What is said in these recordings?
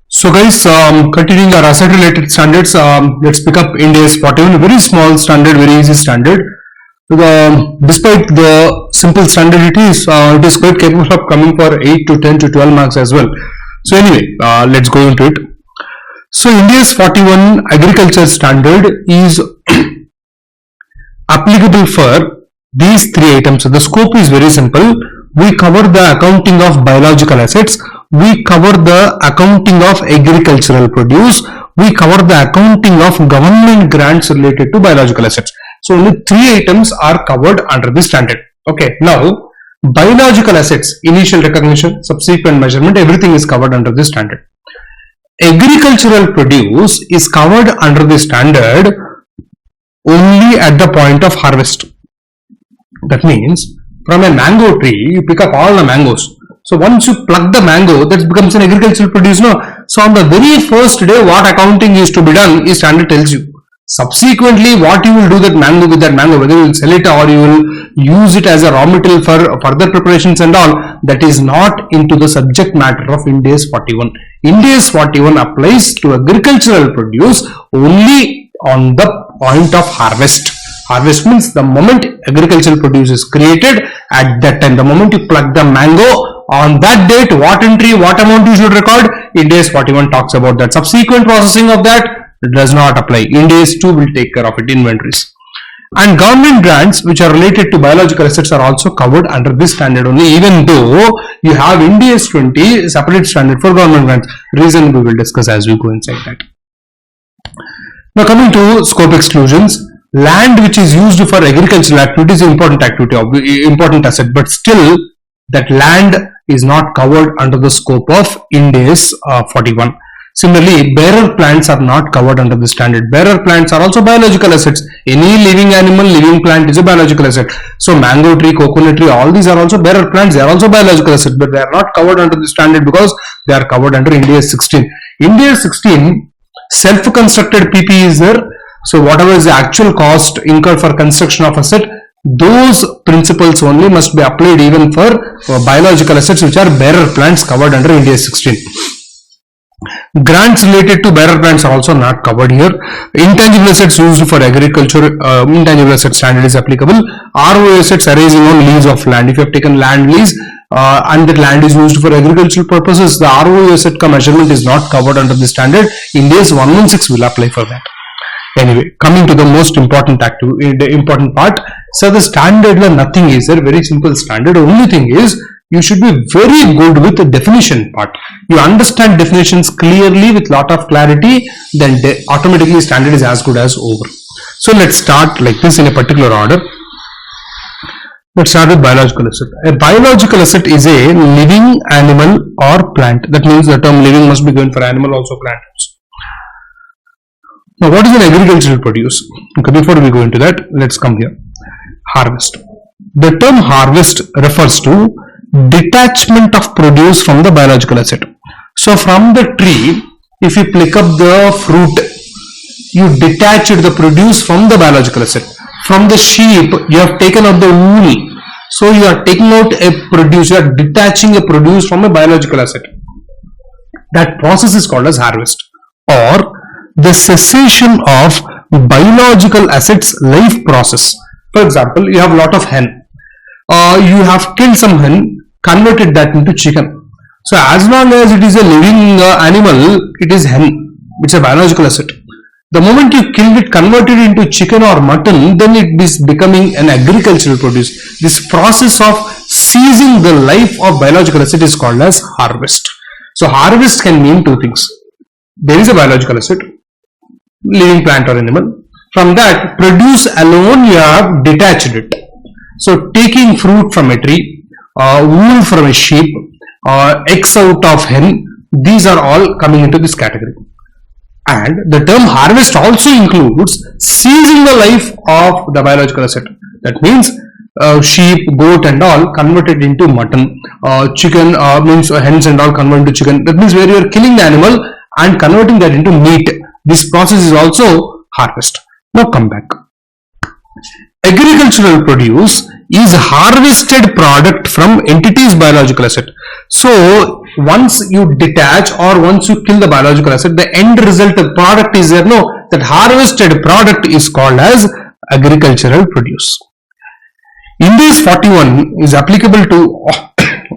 So guys, continuing our asset related standards, let's pick up Ind As 41, a very small standard, very easy standard. Despite the simple standard it is quite capable of coming for 8 to 10 to 12 marks as well. So anyway, let's go into it. So Ind As 41 agriculture standard is applicable for these three items. So the scope is very simple. We cover the accounting of biological assets, we cover the accounting of agricultural produce, we cover the accounting of government grants related to biological assets. So only three items are covered under this standard. Okay, now biological assets, initial recognition, subsequent measurement, everything is covered under this standard. Agricultural produce is covered under this standard only at the point of harvest. That means from a mango tree, you pick up all the mangoes. So once you pluck the mango, that becomes an agricultural produce, no? So on the very first day, what accounting is to be done is standard tells you. Subsequently, what you will do with that mango, whether you will sell it or you will use it as a raw material for further preparations and all, that is not into the subject matter of Ind As 41. Ind As 41 applies to agricultural produce only on the point of harvest. Harvest means the moment agricultural produce is created, at that time, the moment you pluck the mango, on that date, what entry, what amount you should record, Ind As 41 talks about that. Subsequent processing of that does not apply. Ind As 2 will take care of it, inventories. And government grants which are related to biological assets are also covered under this standard only, even though you have Ind As 20 separate standard for government grants. Reason we will discuss as we go inside that. Now coming to scope exclusions. Land which is used for agricultural activity is important asset, but still that land is not covered under the scope of Ind As 41. Similarly, bearer plants are not covered under the standard. Bearer plants are also biological assets. Any living animal, living plant is a biological asset. So mango tree, coconut tree, all these are also bearer plants. They are also biological assets, but they are not covered under the standard because they are covered under Ind As 16. Ind As 16, self-constructed PP is there. So whatever is the actual cost incurred for construction of asset, those principles only must be applied even for biological assets which are bearer plants covered under Ind As 16. Grants related to bearer plants are also not covered here. Intangible assets used for agriculture, intangible asset standard is applicable. ROA assets arising on lease of land. If you have taken land lease and that land is used for agricultural purposes, the ROA asset measurement is not covered under the standard. Ind As 116 will apply for that. Anyway, coming to the most important part. So the standard nothing is there, very simple standard. Only thing is you should be very good with the definition part. You understand definitions clearly with lot of clarity, then automatically standard is as good as over. So let's start like this in a particular order. Let's start with biological asset. A biological asset is a living animal or plant. That means the term living must be given for animal, also plant. Now, what is an agricultural produce? Okay, before we go into that, let's come here. Harvest. The term harvest refers to detachment of produce from the biological asset. So, from the tree, if you pick up the fruit, you detach the produce from the biological asset. From the sheep, you have taken out the wool. So, you are taking out a produce, you are detaching a produce from a biological asset. That process is called as harvest, or the cessation of biological assets life process. For example, you have a lot of hen. You have killed some hen, converted that into chicken. So as long as it is a living animal, it is hen. It's a biological asset. The moment you killed it, converted it into chicken or mutton, then it is becoming an agricultural produce. This process of ceasing the life of biological asset is called as harvest. So harvest can mean two things. There is a biological asset, living plant or animal. From that produce alone you have detached it. So taking fruit from a tree, wool from a sheep, eggs out of hen, these are all coming into this category. And the term harvest also includes ceasing the life of the biological asset. That means sheep, goat and all converted into mutton, chicken means hens and all converted into chicken. That means where you are killing the animal and converting that into meat. This process is also harvest. Now come back. Agricultural produce is harvested product from entity's biological asset. So once you detach or once you kill the biological asset, the end result, the product is there. No, that harvested product is called as agricultural produce. Ind As 41 is applicable to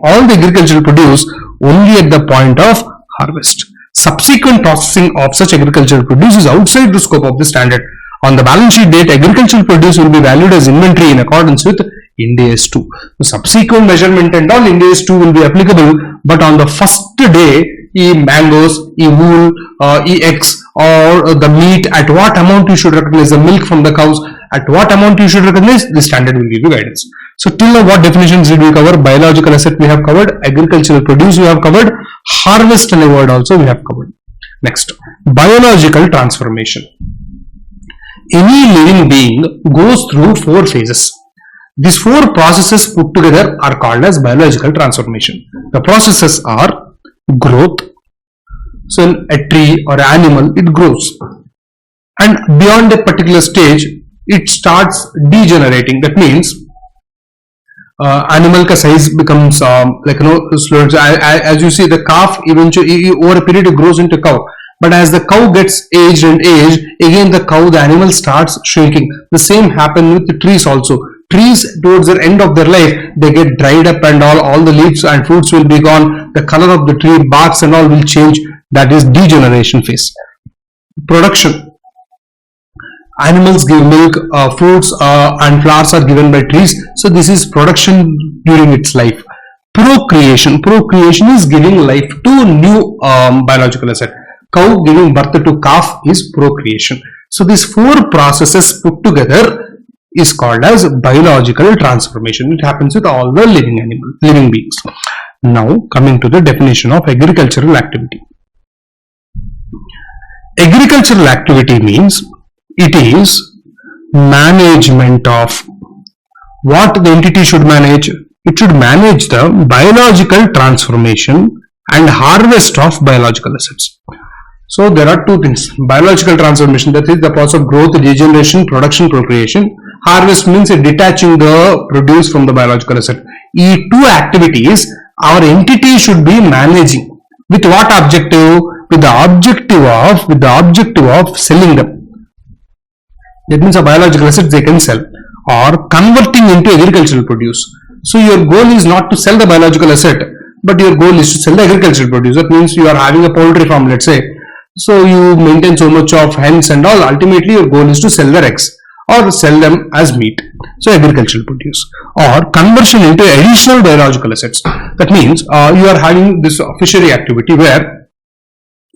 all the agricultural produce only at the point of harvest. Subsequent processing of such agricultural produce is outside the scope of the standard. On the balance sheet date, agricultural produce will be valued as inventory in accordance with Ind As 2. The subsequent measurement and all Ind As 2 will be applicable, but on the first day, mangoes, wool, eggs, or the meat, at what amount you should recognize, the milk from the cows, at what amount you should recognize, the standard will give you guidance. So till now, what definitions did we cover? Biological asset we have covered, agricultural produce we have covered, harvest and a word also we have covered. Next, biological transformation. Any living being goes through 4 phases. These 4 processes put together are called as biological transformation. The processes are growth. So in a tree or animal, it grows, and beyond a particular stage, it starts degenerating. That means animal ka size becomes slow. As you see, the calf eventually over a period it grows into cow. But as the cow gets aged and aged, again the animal starts shrinking. The same happens with the trees also. Trees towards the end of their life, they get dried up and all the leaves and fruits will be gone. The color of the tree, barks and all will change. That is degeneration phase. Production. Animals give milk, fruits and flowers are given by trees. So this is production during its life. Procreation. Procreation is giving life to new biological asset. Cow giving birth to calf is procreation. So these 4 processes put together is called as biological transformation. It happens with all the living beings. Now coming to the definition of agricultural activity. Agricultural activity means it is management of what the entity should manage. It should manage the biological transformation and harvest of biological assets. So there are 2 things. Biological transformation, that is the process of growth, regeneration, production, procreation. Harvest means detaching the produce from the biological asset. These 2 activities our entity should be managing. With what objective? With the objective of selling them. That means a biological asset they can sell, or converting into agricultural produce. So your goal is not to sell the biological asset, but your goal is to sell the agricultural produce. That means you are having a poultry farm, let's say. So you maintain so much of hens and all. Ultimately your goal is to sell their eggs or sell them as meat. So agricultural produce, or conversion into additional biological assets. That means you are having this fishery activity where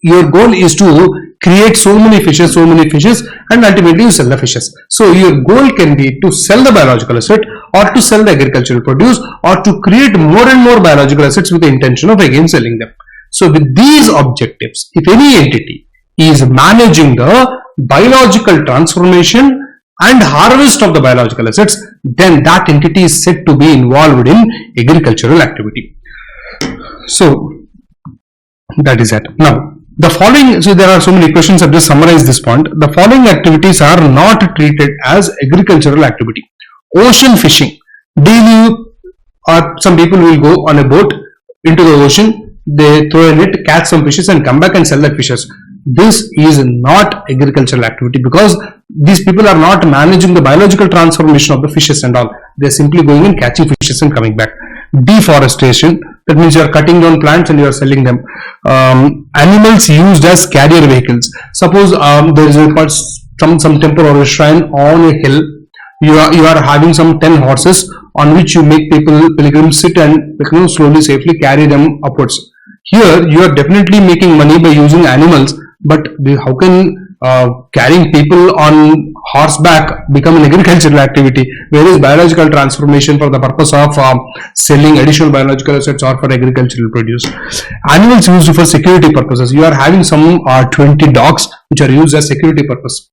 your goal is to create so many fishes, and ultimately you sell the fishes. So your goal can be to sell the biological asset, or to sell the agricultural produce, or to create more and more biological assets with the intention of again selling them. So with these objectives, if any entity is managing the biological transformation and harvest of the biological assets, then that entity is said to be involved in agricultural activity. So that is it. Now the following, so there are so many questions, I've just summarized this point. The following activities are not treated as agricultural activity. Ocean fishing. Daily, or some people will go on a boat into the ocean, they throw a net, catch some fishes and come back and sell that fishes. This is not agricultural activity, because these people are not managing the biological transformation of the fishes and all. They are simply going and catching fishes and coming back. Deforestation. That means you are cutting down plants and you are selling them. Animals used as carrier vehicles. Suppose there is some temple or a shrine on a hill. You are having some 10 horses on which you make pilgrims sit and slowly, safely carry them upwards. Here you are definitely making money by using animals, but how can carrying people on horseback become an agricultural activity, whereas biological transformation for the purpose of selling additional biological assets or for agricultural produce. Animals used for security purposes. You are having some 20 dogs which are used as security purpose.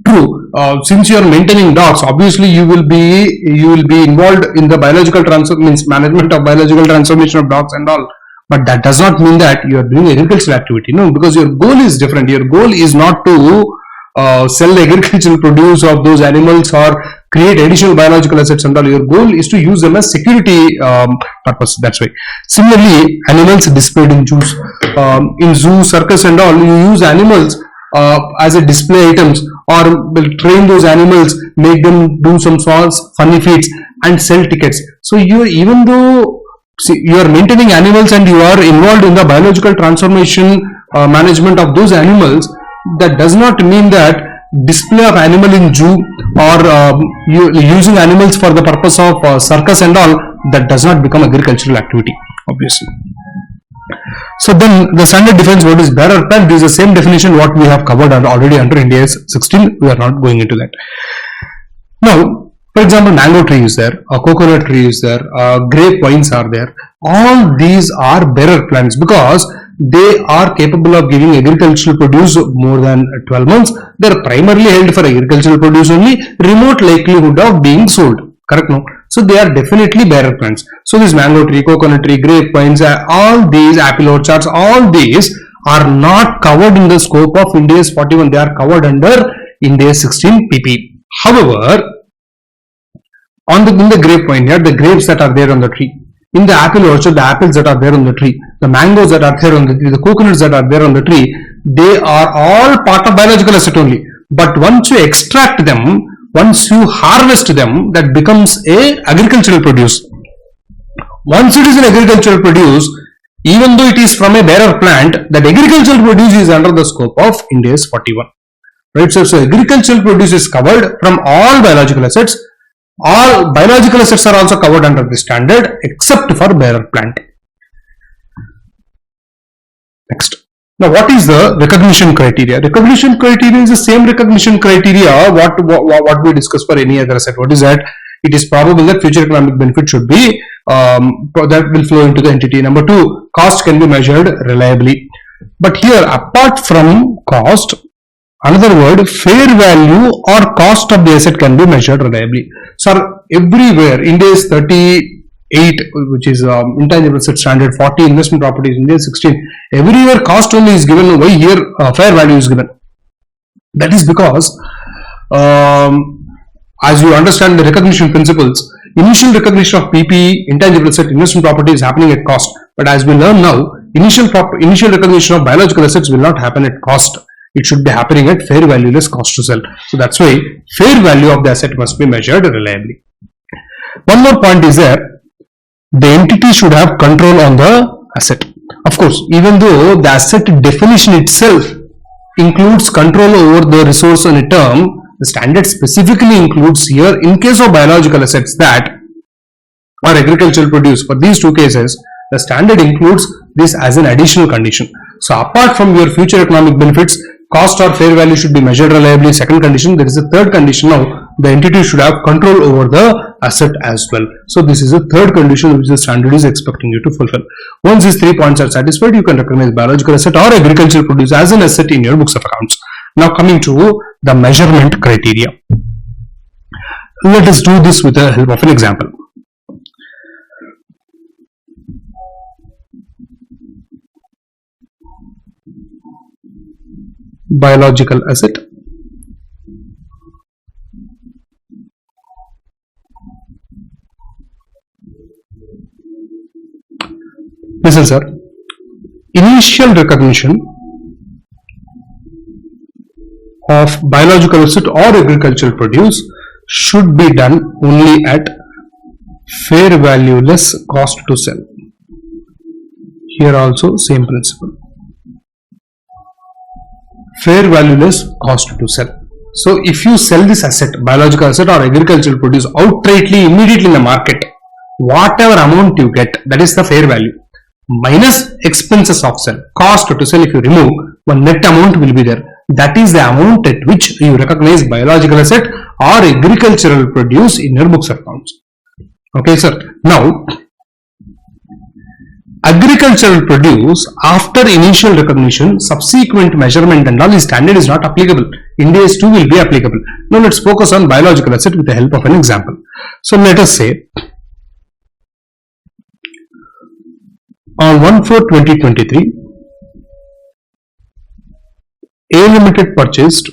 True, since you are maintaining dogs, obviously you will be involved in the biological management of biological transformation of dogs and all. But that does not mean that you are doing agricultural activity. No, because your goal is different. Your goal is not to sell the agricultural produce of those animals or create additional biological assets and all. Your goal is to use them as security purpose. That's why. Similarly, animals displayed in zoos, in zoo, circus and all, you use animals as a display items, or will train those animals, make them do some funny feats and sell tickets. So you, even though you are maintaining animals and you are involved in the biological transformation management of those animals, that does not mean that display of animal in zoo or using animals for the purpose of circus and all, that does not become agricultural activity, obviously. So then the standard defines what is bearer plant. This is the same definition what we have covered already under Ind As 16. We are not going into that. Now, for example, mango tree is there, a coconut tree is there, grape vines are there. All these are bearer plants because they are capable of giving agricultural produce more than 12 months. They are primarily held for agricultural produce only, remote likelihood of being sold. Correct? No? So they are definitely bearer plants. So this mango tree, coconut tree, grape vines, all these apple orchards, all these are not covered in the scope of Ind As 41. They are covered under Ind As 16 PP. However, in the grapevine here, the grapes that are there on the tree, in the apple orchard, the apples that are there on the tree, the mangoes that are there on the tree, the coconuts that are there on the tree, they are all part of biological asset only. But once you extract them, once you harvest them, that becomes a agricultural produce. Once it is an agricultural produce, even though it is from a bearer plant, that agricultural produce is under the scope of Ind As 41. Right? So agricultural produce is covered from all biological assets. All biological assets are also covered under the standard except for bearer plant. Next. Now, what is the recognition criteria? Recognition criteria is the same recognition criteria what we discussed for any other asset. What is that? It is probable that future economic benefit should be that will flow into the entity. Number two, cost can be measured reliably. But here, apart from cost, another word, fair value or cost of the asset can be measured reliably. So everywhere, Ind As 38, which is intangible asset standard, 40 investment properties, Ind As 16, everywhere cost only is given. Why here fair value is given? That is because as you understand the recognition principles, initial recognition of PP, intangible asset, investment property is happening at cost. But as we learn now, initial recognition of biological assets will not happen at cost. It should be happening at fair value less cost to sell. So that's why fair value of the asset must be measured reliably. One more point is there, the entity should have control on the asset. Of course, even though the asset definition itself includes control over the resource on a term, the standard specifically includes here, in case of biological assets that or agricultural produce, for these two cases, the standard includes this as an additional condition. So apart from your future economic benefits, cost or fair value should be measured reliably. Second condition, there is a third condition now, the entity should have control over the asset as well. So this is a third condition which the standard is expecting you to fulfill. Once these 3 points are satisfied, you can recognize biological asset or agricultural produce as an asset in your books of accounts. Now coming to the measurement criteria. Let us do this with the help of an example. Biological asset. Listen, sir. Initial recognition of biological asset or agricultural produce should be done only at fair value less cost to sell. Here also same principle. Fair value less cost to sell. So if you sell this asset, biological asset or agricultural produce outrightly, immediately in the market, whatever amount you get, that is the fair value, minus expenses of sell. Cost to sell, if you remove, one net amount will be there. That is the amount at which you recognize biological asset or agricultural produce in your books of accounts. Okay, sir. Now, agricultural produce, after initial recognition, subsequent measurement and all, the standard is not applicable. Ind As 2 will be applicable. Now let's focus on biological asset with the help of an example. So let us say on 1/4/2023, A Limited purchased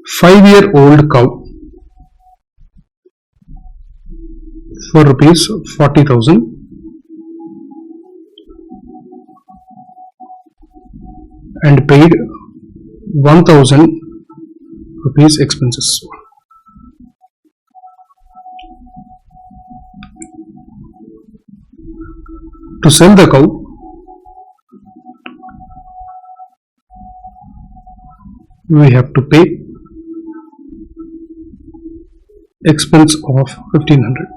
5-year-old cow for rupees 40,000 and paid 1,000 rupees expenses. To sell the cow, we have to pay expense of 1,500.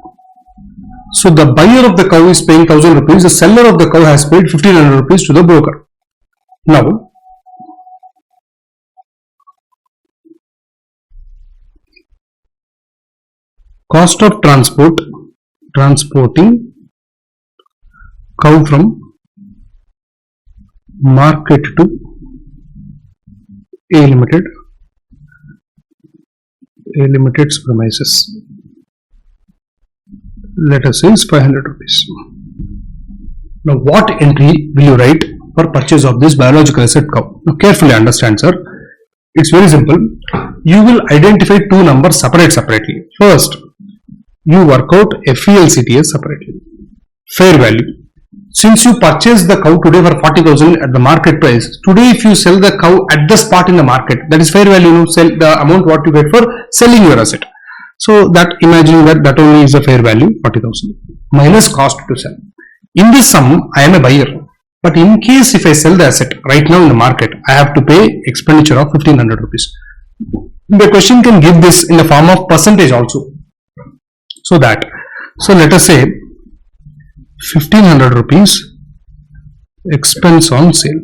So the buyer of the cow is paying 1,000 rupees, the seller of the cow has paid 1,500 rupees to the broker. Now, cost of transporting cow from market to A Limited's premises, let us say is 500 rupees. Now what entry will you write for purchase of this biological asset cow? Now carefully understand, sir. It's very simple. You will identify two numbers separately. First, you work out FELCTS separately. Fair value. Since you purchased the cow today for 40,000 at the market price, today if you sell the cow at the spot in the market, that is fair value, sell the amount what you get for selling your asset. So that imagining that only is a fair value 40,000 minus cost to sell. In this sum, I am a buyer. But in case if I sell the asset right now in the market, I have to pay expenditure of 1,500 rupees. The question can give this in the form of percentage also. So let us say 1,500 rupees expense on sale.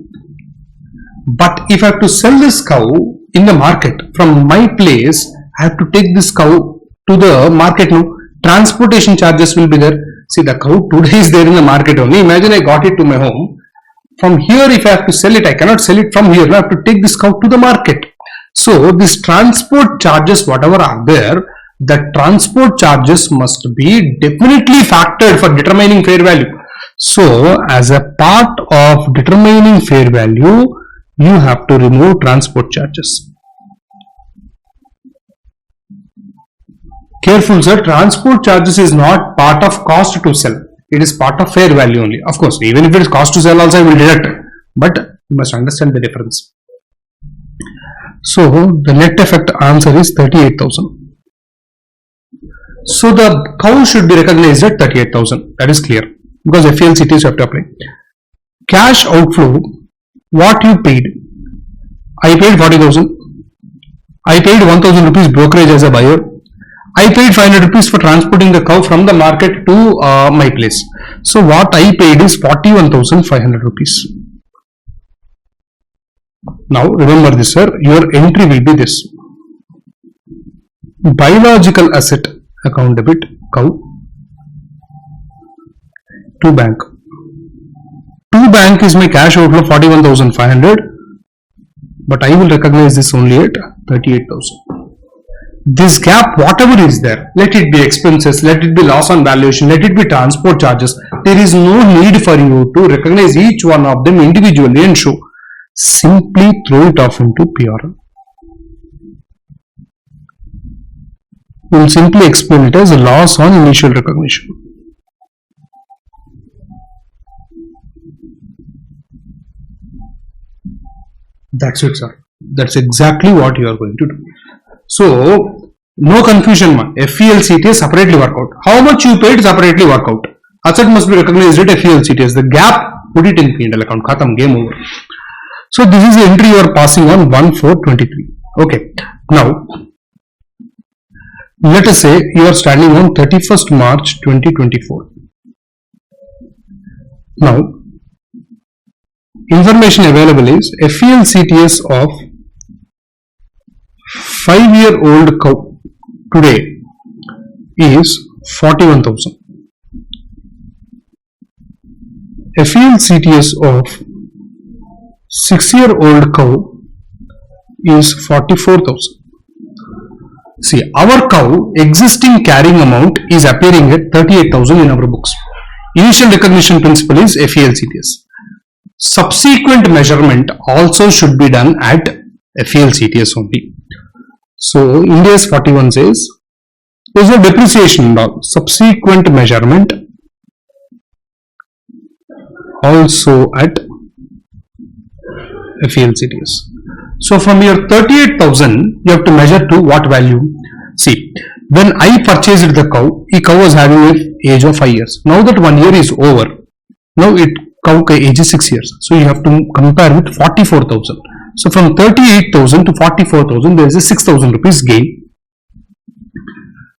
But if I have to sell this cow in the market from my place, I have to take this cow to the market now. Transportation charges will be there. See, the cow today is there in the market only. Imagine I got it to my home. From here, if I have to sell it, I cannot sell it from here. I have to take this cow to the market. So, this transport charges, whatever are there, the transport charges must be definitely factored for determining fair value. So, as a part of determining fair value, you have to remove transport charges. Careful, sir, transport charges is not part of cost to sell. It is part of fair value only. Of course, even if it is cost to sell also I will deduct. But you must understand the difference. So, the net effect answer is 38,000. So, the cow should be recognized at 38,000. That is clear. Because FELCTS you have to apply. Cash outflow, what you paid. I paid 40,000. I paid 1,000 rupees brokerage as a buyer. I paid 500 rupees for transporting the cow from the market to my place. So what I paid is 41,500 rupees. Now remember this, sir. Your entry will be this. Biological asset account debit cow to bank. To bank is my cash outflow 41,500, but I will recognize this only at 38,000. This gap, whatever is there, let it be expenses, let it be loss on valuation, let it be transport charges, there is no need for you to recognize each one of them individually and show. Simply throw it off into PRL. We will simply explain it as a loss on initial recognition. That's it, sir. That's exactly what you are going to do. So, no confusion, man. FELCTS separately work out. How much you paid separately work out. Asset must be recognized at FELCTS. The gap, put it in P&L account. Khatam, game over. So, this is the entry you are passing on 1/4/23. Okay. Now, let us say you are standing on 31st March 2024. Now, information available is FELCTS of 5-year-old cow today is 41,000. FELCTS of 6-year-old cow is 44,000. See, our cow existing carrying amount is appearing at 38,000 in our books. Initial recognition principle is FELCTS. Subsequent measurement also should be done at FELCTS only. So Ind As 41 says there is no depreciation and all. Subsequent measurement also at FELCTS. So from your 38,000 you have to measure to what value? See, when I purchased the cow was having an age of 5 years. Now that 1 year is over, now cow age is 6 years. So you have to compare with 44,000. So from 38,000 to 44,000 there is a 6,000 rupees gain.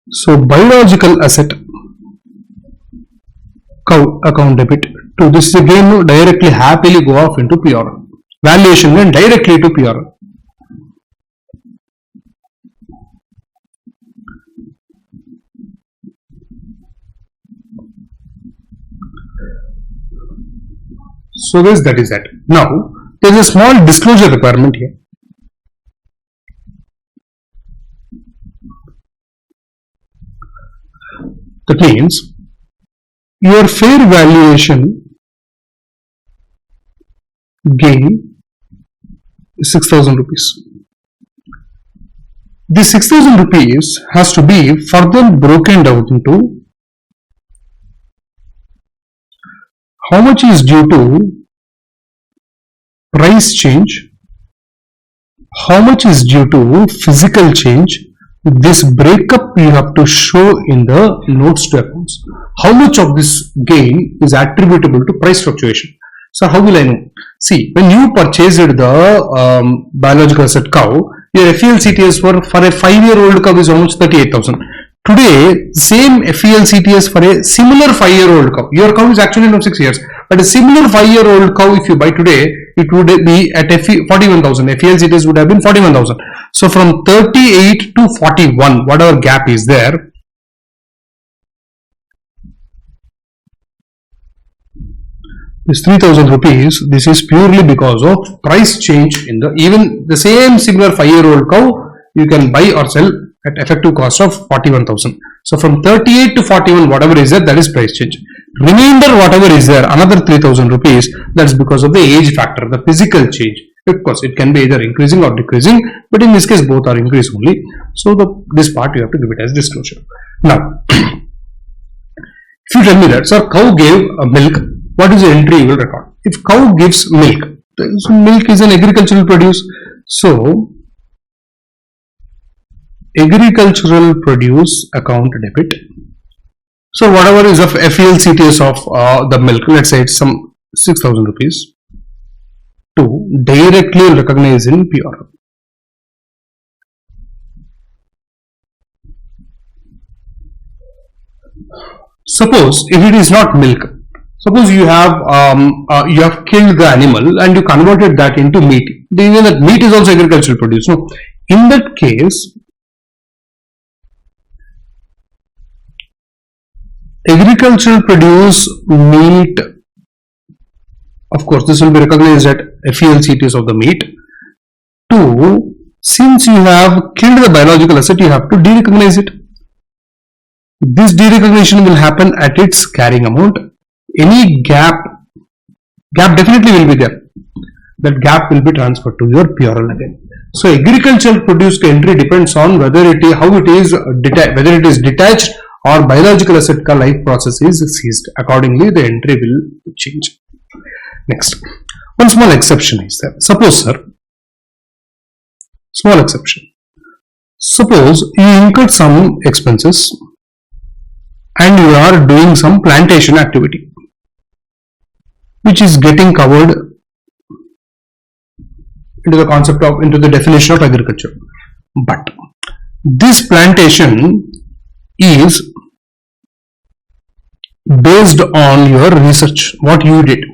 So biological asset cow account debit to this again directly happily go off into PR. Valuation went directly to PR. So guys, that is that. Now there is a small disclosure requirement here. That means your fair valuation gain is 6,000 rupees. This 6,000 rupees has to be further broken down into how much is due to price change, how much is due to physical change. This breakup you have to show in the notes to accounts. How much of this gain is attributable to price fluctuation? So how will I know? See, when you purchased the biological asset cow, your FELCTS for a 5-year-old cow is almost 38,000. Today, same FELCTS for a similar 5-year-old cow. Your cow is actually now 6 years, but a similar 5-year-old cow, if you buy today, it would be at 41,000. FELCTS would have been 41,000. So from 38 to 41, whatever gap is there, this 3,000 rupees, this is purely because of price change in the, even the same similar 5-year-old cow, you can buy or sell at effective cost of 41,000. So from 38 to 41, whatever is there, that is price change. Remainder, whatever is there, another 3,000 rupees, that's because of the age factor, the physical change. Of course, it can be either increasing or decreasing, but in this case, both are increase only. So this part you have to give it as disclosure. Now, if you tell me that, sir, cow gave milk, what is the entry you will record? If cow gives milk, so milk is an agricultural produce. So agricultural produce account debit. So whatever is of FELCTS of the milk, let's say it's some 6,000 rupees, to directly recognize in PR. Suppose if it is not milk, suppose you have killed the animal and you converted that into meat. Even that meat is also agricultural produce. No, in that case, agricultural produce meat, of course, this will be recognized at FELCTS of the meat. 2, since you have killed the biological asset, you have to derecognize it. This derecognition will happen at its carrying amount. Any gap definitely will be there. That gap will be transferred to your PRL again. So agricultural produce entry depends on whether it is whether it is detached or biological asset ka life process is ceased. Accordingly, the entry will change. Next, one small exception is there. Suppose, sir, small exception. Suppose you incurred some expenses and you are doing some plantation activity, which is getting covered into the concept of, into the definition of agriculture. But this plantation is based on your research, what you did.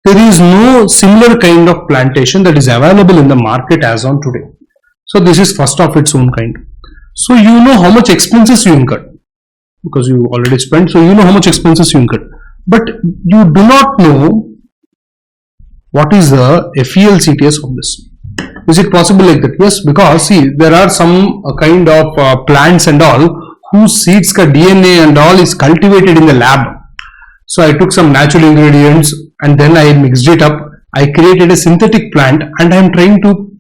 There is no similar kind of plantation that is available in the market as on today. So this is first of its own kind. So you know how much expenses you incurred because you already spent. So you know how much expenses you incurred, but you do not know what is the FELCTS of this. Is it possible like that? Yes, because see, there are some kind of plants and all whose seeds ka DNA and all is cultivated in the lab. So I took some natural ingredients and then I mixed it up. I created a synthetic plant and I am trying to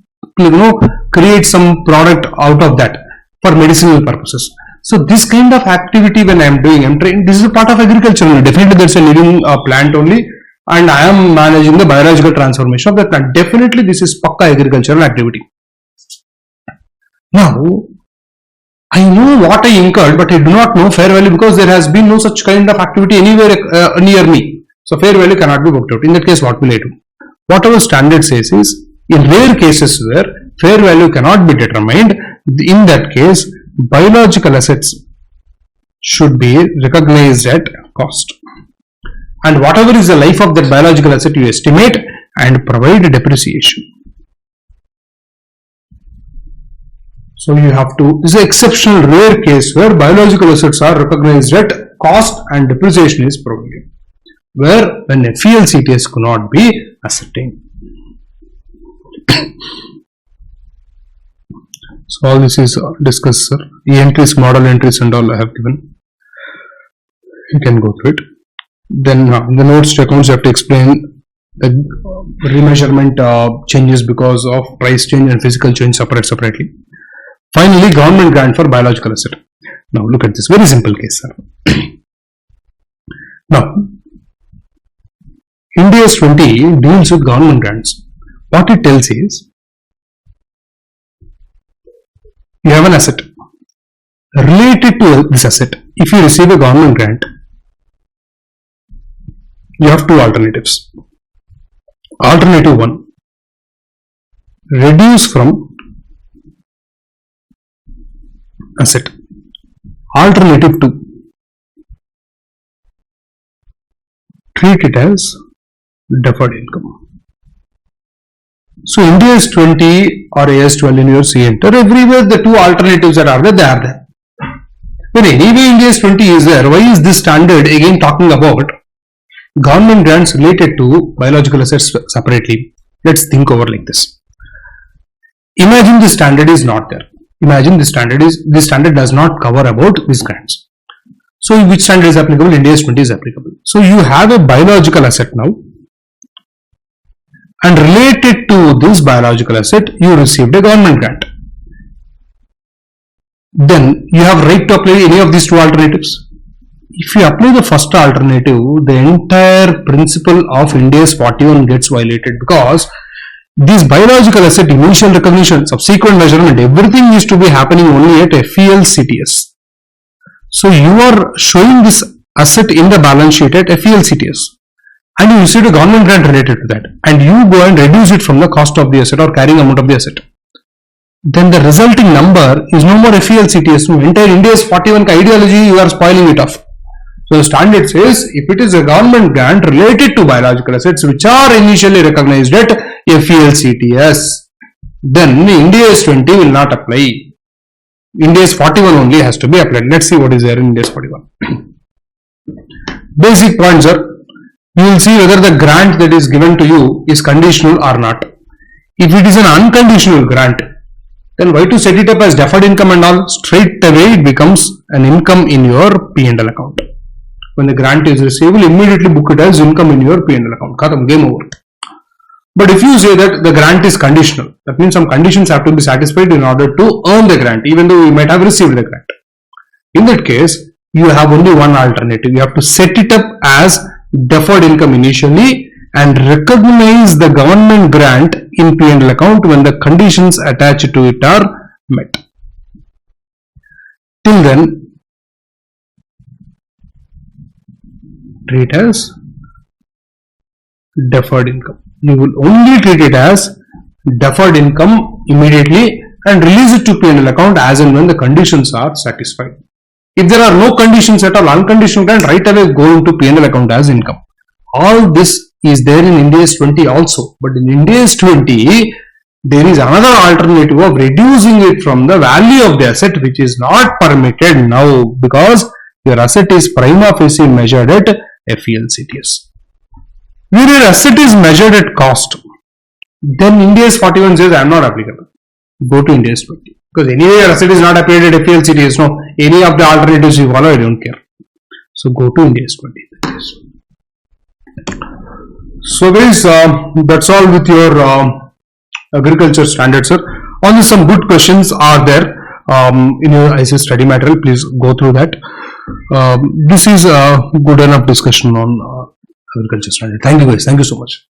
create some product out of that for medicinal purposes. So this kind of activity when I am doing, I'm trying, this is a part of agriculture. Definitely there's a living plant only, and I am managing the biological transformation of that plant. Definitely this is pakka agricultural activity. Now, I know what I incurred, but I do not know fair value because there has been no such kind of activity anywhere near me. So fair value cannot be worked out. In that case, what will I do? Whatever standard says is, in rare cases where fair value cannot be determined, in that case, biological assets should be recognized at cost. And whatever is the life of that biological asset, you estimate and provide depreciation. So you have to, this is an exceptional rare case where biological assets are recognized at cost and depreciation is provided, where when FELCTS could not be ascertained. So all this is discussed, sir. The entries, model entries and all I have given. You can go through it. Then in the notes to accounts you have to explain the remeasurement changes because of price change and physical change separately. Finally, government grant for biological asset. Now look at this very simple case, sir. Now, Ind As 20 deals with government grants. What it tells is, you have an asset. Related to this asset, if you receive a government grant, you have two alternatives. Alternative 1, reduce from asset. Alternative 2, treat it as deferred income. So Ind As 20 or AS 12 in your C-enter, everywhere the two alternatives that are there, they are there. When anyway Ind As 20 is there, why is this standard again talking about government grants related to biological assets separately? Let's think over like this. Imagine the standard is not there. Imagine this standard does not cover about these grants. So which standard is applicable? Ind As 20 is applicable. So you have a biological asset now, and related to this biological asset, you received a government grant. Then you have right to apply any of these two alternatives. If you apply the first alternative, the entire principle of Ind As 41 gets violated, because this biological asset initial recognition, subsequent measurement, everything is to be happening only at FELCTS. So you are showing this asset in the balance sheet at FELCTS, and you received a government grant related to that, and you go and reduce it from the cost of the asset or carrying amount of the asset. Then the resulting number is no more FELCTS. No, entire Ind As 41 ideology you are spoiling it off. So the standard says, if it is a government grant related to biological assets which are initially recognized at FELCTS, then Ind As 20 will not apply. Ind As 41 only has to be applied. Let's see what is there in Ind As 41. Basic points are, you will see whether the grant that is given to you is conditional or not. If it is an unconditional grant, then why to set it up as deferred income and all? Straight away it becomes an income in your P&L account. When the grant is receivable, immediately book it as income in your P&L account. Khatam, game over. But if you say that the grant is conditional, that means some conditions have to be satisfied in order to earn the grant, even though you might have received the grant. In that case, you have only one alternative. You have to set it up as deferred income initially and recognize the government grant in P&L account when the conditions attached to it are met. Till then, treat as deferred income. You will only treat it as deferred income immediately and release it to P&L account as and when the conditions are satisfied. If there are no conditions at all, unconditional grant, right away go into P&L account as income. All this is there in Ind As 20 also, but in Ind As 20 there is another alternative of reducing it from the value of the asset, which is not permitted now because your asset is prima facie measured at FELCTS. Where your asset is measured at cost, then Ind As 41 says I am not applicable. Go to Ind As 20. Because anyway your asset is not applied at FELCTS. No, any of the alternatives you follow, I don't care. So go to Ind As 20. So guys, that's all with your agriculture standard, sir. On this, some good questions are there in your ICS study material. Please go through that. This is a good enough discussion on agriculture study. Thank you guys. Thank you so much.